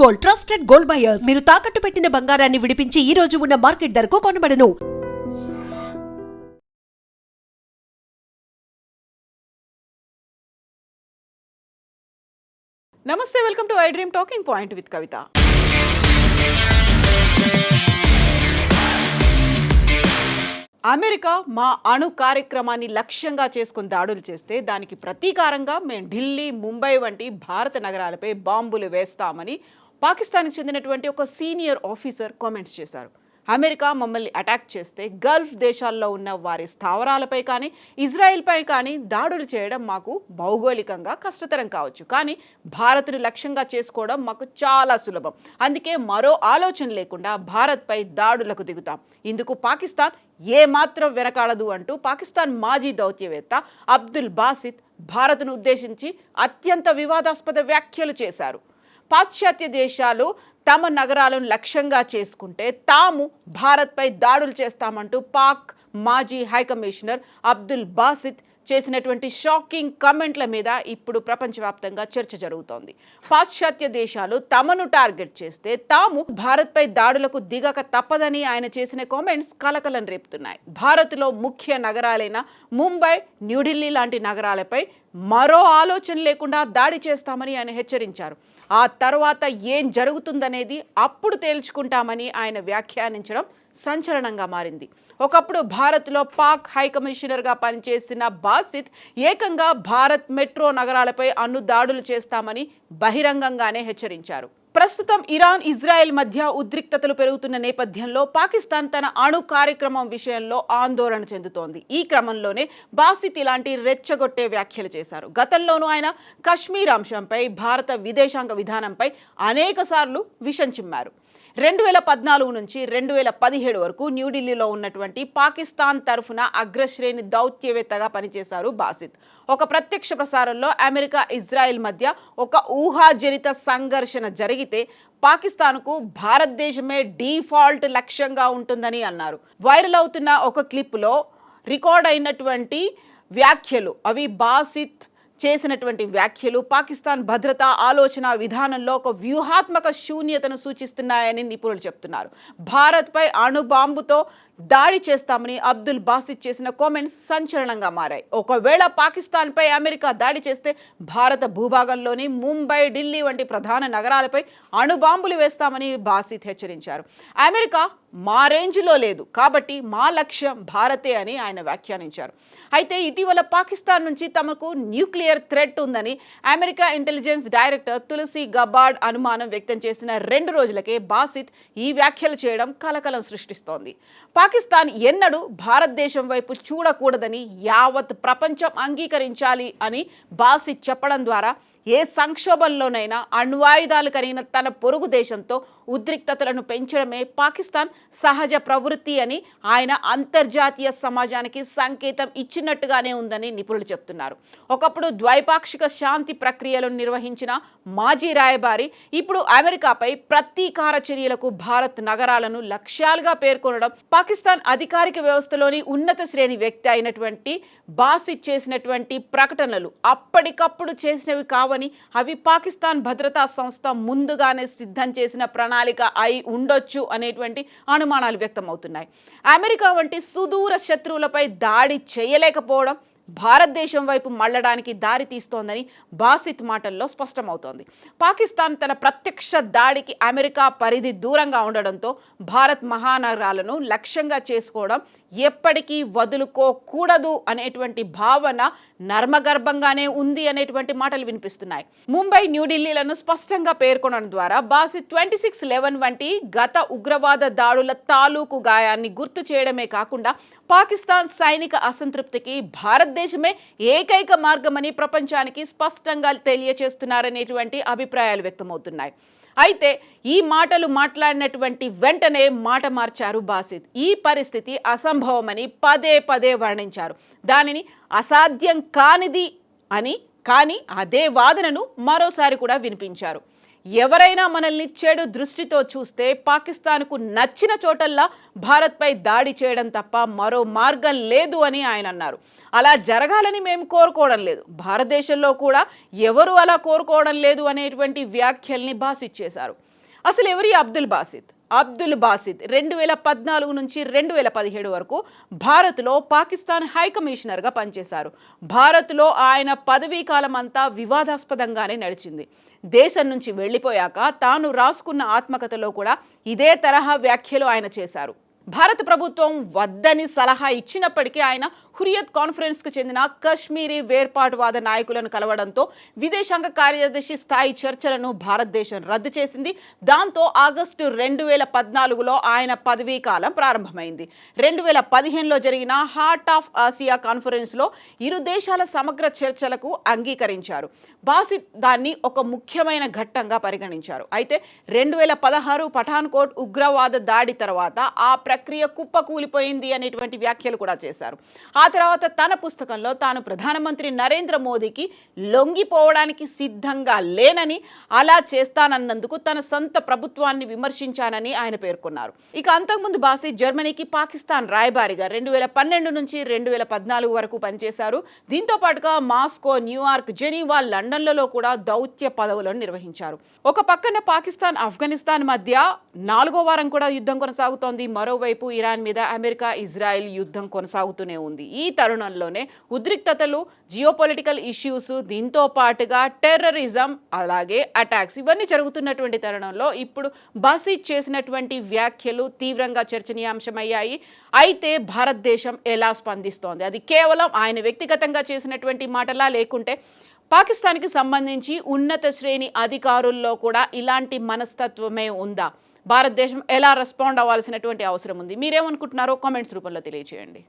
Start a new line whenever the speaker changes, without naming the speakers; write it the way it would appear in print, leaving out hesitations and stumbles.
Gold, trusted gold buyers. మీరు తాకట్టు పెట్టిన బంగారాన్ని విడిపించి ఈ రోజు ఉన్న మార్కెట్ ధరకు కొనబడను.
నమస్తే, welcome to I dream talking point with Kavitha. America మా అణు కార్యక్రమాన్ని లక్ష్యంగా చేసుకుని దాడులు చేస్తే దానికి ప్రతీకారంగా మేము ఢిల్లీ, ముంబై వంటి భారత నగరాలపై బాంబులు వేస్తామని పాకిస్తాన్కి చెందినటువంటి ఒక సీనియర్ ఆఫీసర్ కామెంట్స్ చేశారు. అమెరికా మమ్మల్ని అటాక్ చేస్తే గల్ఫ్ దేశాల్లో ఉన్న వారి స్థావరాలపై కానీ ఇజ్రాయెల్పై కానీ దాడులు చేయడం మాకు భౌగోళికంగా కష్టతరం కావచ్చు, కానీ భారత్ను లక్ష్యంగా చేసుకోవడం మాకు చాలా సులభం. అందుకే మరో ఆలోచన లేకుండా భారత్పై దాడులకు దిగుతాం. ఇందుకు పాకిస్తాన్ ఏమాత్రం వెనకాడదు అంటూ పాకిస్తాన్ మాజీ దౌత్యవేత్త అబ్దుల్ బాసిత్ భారత్ను ఉద్దేశించి అత్యంత వివాదాస్పద వ్యాఖ్యలు చేశారు. పాశ్చాత్య దేశాలు తమ నగరాలను లక్ష్యంగా చేసుకుంటే తాము భారత్పై దాడులు చేస్తామంటూ పాక్ మాజీ హైకమిషనర్ అబ్దుల్ బాసిత్ చేసినటువంటి షాకింగ్ కామెంట్ల మీద ఇప్పుడు ప్రపంచవ్యాప్తంగా చర్చ జరుగుతోంది. పాశ్చాత్య దేశాలు తమను టార్గెట్ చేస్తే తాము భారత్పై దాడులకు దిగక తప్పదని ఆయన చేసిన కామెంట్స్ కలకలం రేపుతున్నాయి. భారత్లో ముఖ్య నగరాలైన ముంబై, న్యూఢిల్లీ లాంటి నగరాలపై మరో ఆలోచన లేకుండా దాడి చేస్తామని ఆయన హెచ్చరించారు. ఆ తర్వాత ఏం జరుగుతుందనేది అప్పుడు తేల్చుకుంటామని ఆయన వ్యాఖ్యానించడం సంచలనంగా మారింది. ఒకప్పుడు భారత్లో పాక్ హైకమిషనర్గా పనిచేసిన బాసిత్ ఏకంగా భారత్ మెట్రో నగరాలపై అణు దాడులు చేస్తామని బహిరంగంగానే హెచ్చరించారు. ప్రస్తుతం ఇరాన్, ఇజ్రాయెల్ మధ్య ఉద్రిక్తతలు పెరుగుతున్న నేపథ్యంలో పాకిస్తాన్ తన అణు కార్యక్రమం విషయంలో ఆందోళన చెందుతోంది. ఈ క్రమంలోనే బాసిత్ ఇలాంటి రెచ్చగొట్టే వ్యాఖ్యలు చేశారు. గతంలోనూ ఆయన కశ్మీర్ అంశంపై, భారత విదేశాంగ విధానంపై అనేకసార్లు విషం చిమ్మారు. 2014 నుంచి 2017 వరకు న్యూఢిల్లీలో ఉన్నటువంటి పాకిస్తాన్ తరఫున అగ్రశ్రేణి దౌత్యవేత్తగా పనిచేశారు బాసిత్. ఒక ప్రత్యక్ష ప్రసారంలో అమెరికా, ఇజ్రాయెల్ మధ్య ఒక ఊహాజనిత సంఘర్షణ జరిగితే పాకిస్తాన్కు భారతదేశమే డీఫాల్ట్ లక్ష్యంగా ఉంటుందని అన్నారు. వైరల్ అవుతున్న ఒక క్లిప్లో రికార్డ్ అయినటువంటి వ్యాఖ్యలు, అవి బాసిత్ చేసినటువంటి వ్యాఖ్యలు పాకిస్తాన్ భద్రతా ఆలోచన విధానంలో ఒక వ్యూహాత్మక శూన్యతను సూచిస్తున్నాయని నిపుణులు చెప్తున్నారు. భారత్పై అణుబాంబుతో దాడి చేస్తామని అబ్దుల్ బాసిత్ చేసిన కామెంట్స్ సంచలనంగా మారాయి. ఒకవేళ పాకిస్తాన్పై అమెరికా దాడి చేస్తే భారత భూభాగంలోని ముంబై, ఢిల్లీ వంటి ప్రధాన నగరాలపై అణుబాంబులు వేస్తామని బాసిత్ హెచ్చరించారు. అమెరికా మా రేంజ్లో లేదు కాబట్టి మా లక్ష్యం భారతే అని ఆయన వ్యాఖ్యానించారు. అయితే ఇటీవల పాకిస్తాన్ నుంచి తమకు న్యూక్లియర్ థ్రెట్ ఉందని America intelligence director Tulsi Gabbard అనుమానం వ్యక్తం చేసిన 2 రోజులకే బాసిత్ ఈ వ్యాఖ్యలు చేయడం కలకలం సృష్టిస్తోంది. పాకిస్తాన్ ఎన్నడూ భారతదేశం వైపు చూడకూడదని యావత్ ప్రపంచం అంగీకరించాలి అని బాసిత్ చెప్పడం ద్వారా ఏ సంక్షోభంలోనైనా అణ్వాయుధాలు కలిగిన తన పొరుగు దేశంతో ఉద్రిక్తతలను పెంచడమే పాకిస్తాన్ సహజ ప్రవృత్తి అని ఆయన అంతర్జాతీయ సమాజానికి సంకేతం ఇచ్చినట్టుగానే ఉందని నిపుణులు చెప్తున్నారు. ఒకప్పుడు ద్వైపాక్షిక శాంతి ప్రక్రియలను నిర్వహించిన మాజీ రాయబారి ఇప్పుడు అమెరికాపై ప్రతీకార చర్యలకు భారత్ నగరాలను లక్ష్యాలుగా పేర్కొనడం పాకిస్తాన్ అధికారిక వ్యవస్థలోని ఉన్నత శ్రేణి వ్యక్తి అయినటువంటి బాసిత్ చేసినటువంటి ప్రకటనలు అప్పటికప్పుడు చేసినవి కావని, అవి పాకిస్తాన్ భద్రతా సంస్థ ముందుగానే సిద్ధం చేసిన ప్రణాళిక అయి ఉండొచ్చు అనేటువంటి అనుమానాలు వ్యక్తమవుతున్నాయి. అమెరికా వంటి సుదూర శత్రువులపై దాడి చేయలేకపోవడం భారతదేశం వైపు మళ్లడానికి దారి తీస్తోందని బాసిత్ మాటల్లో స్పష్టమవుతోంది. పాకిస్తాన్ తన ప్రత్యక్ష దాడికి అమెరికా పరిధి దూరంగా ఉండడంతో భారత్ మహానగరాలను లక్ష్యంగా చేసుకోవడం ఎప్పటికీ వదులుకోకూడదు అనేటువంటి భావన నర్మగర్భంగానే ఉంది అనేటువంటి మాటలు వినిపిస్తున్నాయి. ముంబై, న్యూఢిల్లీలను స్పష్టంగా పేర్కొనడం ద్వారా బాసిత్ 26/11 వంటి గత ఉగ్రవాద దాడుల తాలూకు గాయాన్ని గుర్తు చేయడమే కాకుండా పాకిస్తాన్ సైనిక అసంతృప్తికి భారతదేశమే ఏకైక మార్గమని ప్రపంచానికి స్పష్టంగా తెలియచేస్తున్నారనేటువంటి అభిప్రాయాలు వ్యక్తమవుతున్నాయి. అయితే ఈ మాటలు మాట్లాడినటువంటి వెంటనే మాట మార్చారు బాసిత్. ఈ పరిస్థితి అసంభవమని పదే పదే వర్ణించారు. దానిని అసాధ్యం కానిది అని, కానీ అదే వాదనను మరోసారి కూడా వినిపించారు. ఎవరైనా మనల్ని చెడు దృష్టితో చూస్తే పాకిస్తాన్కు నచ్చిన చోటల్లా భారత్పై దాడి చేయడం తప్ప మరో మార్గం లేదు అని ఆయన అన్నారు. అలా జరగాలని మేము కోరుకోవడం లేదు, భారతదేశంలో కూడా ఎవరు అలా కోరుకోవడం లేదు అనేటువంటి వ్యాఖ్యల్ని బాసిత్ చేశారు. అసలు ఎవరి అబ్దుల్ బాసిత్? అబ్దుల్ బాసిత్ 2014 నుంచి 2017 వరకు భారత్లో పాకిస్తాన్ హై కమిషనర్గా పనిచేశారు. భారత్లో ఆయన పదవీ కాలం అంతా వివాదాస్పదంగానే నడిచింది. దేశం నుంచి వెళ్ళిపోయాక తాను రాసుకున్న ఆత్మకథలో కూడా ఇదే తరహా వ్యాఖ్యలు ఆయన చేశారు. భారత ప్రభుత్వం వద్దని సలహా ఇచ్చినప్పటికీ ఆయన హురియత్ కాన్ఫరెన్స్కు చెందిన కశ్మీరీ వేర్పాటువాద నాయకులను కలవడంతో విదేశాంగ కార్యదర్శి స్థాయి చర్చలను భారతదేశం రద్దు చేసింది. దాంతో ఆగస్టు 2014లో ఆయన పదవీ కాలం ప్రారంభమైంది. 2015లో జరిగిన హార్ట్ ఆఫ్ ఆసియా కాన్ఫరెన్స్లో ఇరు దేశాల సమగ్ర చర్చలకు అంగీకరించారు. బాసిత్ దాన్ని ఒక ముఖ్యమైన ఘట్టంగా పరిగణించారు. అయితే 2016 పఠాన్కోట్ ఉగ్రవాద దాడి తర్వాత ఆ ప్రక్రియ కుప్పకూలిపోయింది అనేటువంటి వ్యాఖ్యలు కూడా చేశారు. ఆ తర్వాత తన పుస్తకంలో తాను ప్రధానమంత్రి నరేంద్ర మోదీకి లొంగిపోవడానికి సిద్ధంగా లేనని, అలా చేస్తానన్నందుకు తన సొంత ప్రభుత్వాన్ని విమర్శించానని ఆయన పేర్కొన్నారు. ఇక అంతకుముందు బాసిత్ జర్మనీకి పాకిస్తాన్ రాయబారిగా 2012 నుంచి 2014 వరకు పనిచేశారు. దీంతో పాటుగా మాస్కో, న్యూయార్క్, జెనీవా, లండన్లలో కూడా దౌత్య పదవులను నిర్వహించారు. ఒక పక్కన పాకిస్తాన్, ఆఫ్ఘనిస్తాన్ మధ్య 4వ వారం కూడా యుద్ధం కొనసాగుతోంది. మరోవైపు ఇరాన్ మీద అమెరికా, ఇజ్రాయెల్ యుద్ధం కొనసాగుతూనే ఉంది. ఈ తరుణంలోనే ఉద్రిక్తతలు, జియోపొలిటికల్ ఇష్యూస్, దీంతో పాటుగా టెర్రరిజం, అలాగే అటాక్స్ ఇవన్నీ జరుగుతున్నటువంటి తరుణంలో ఇప్పుడు బాసిత్ చేసినటువంటి వ్యాఖ్యలు తీవ్రంగా చర్చనీయాంశమయ్యాయి. అయితే భారతదేశం ఎలా స్పందిస్తోంది? అది కేవలం ఆయన వ్యక్తిగతంగా చేసినటువంటి మాటలా, లేకుంటే పాకిస్తాన్కి సంబంధించి ఉన్నత శ్రేణి అధికారుల్లో కూడా ఇలాంటి మనస్తత్వమే ఉందా? భారతదేశం ఎలా రెస్పాండ్ అవ్వాల్సినటువంటి అవసరం ఉంది? మీరేమనుకుంటున్నారో కామెంట్స్ రూపంలో తెలియజేయండి.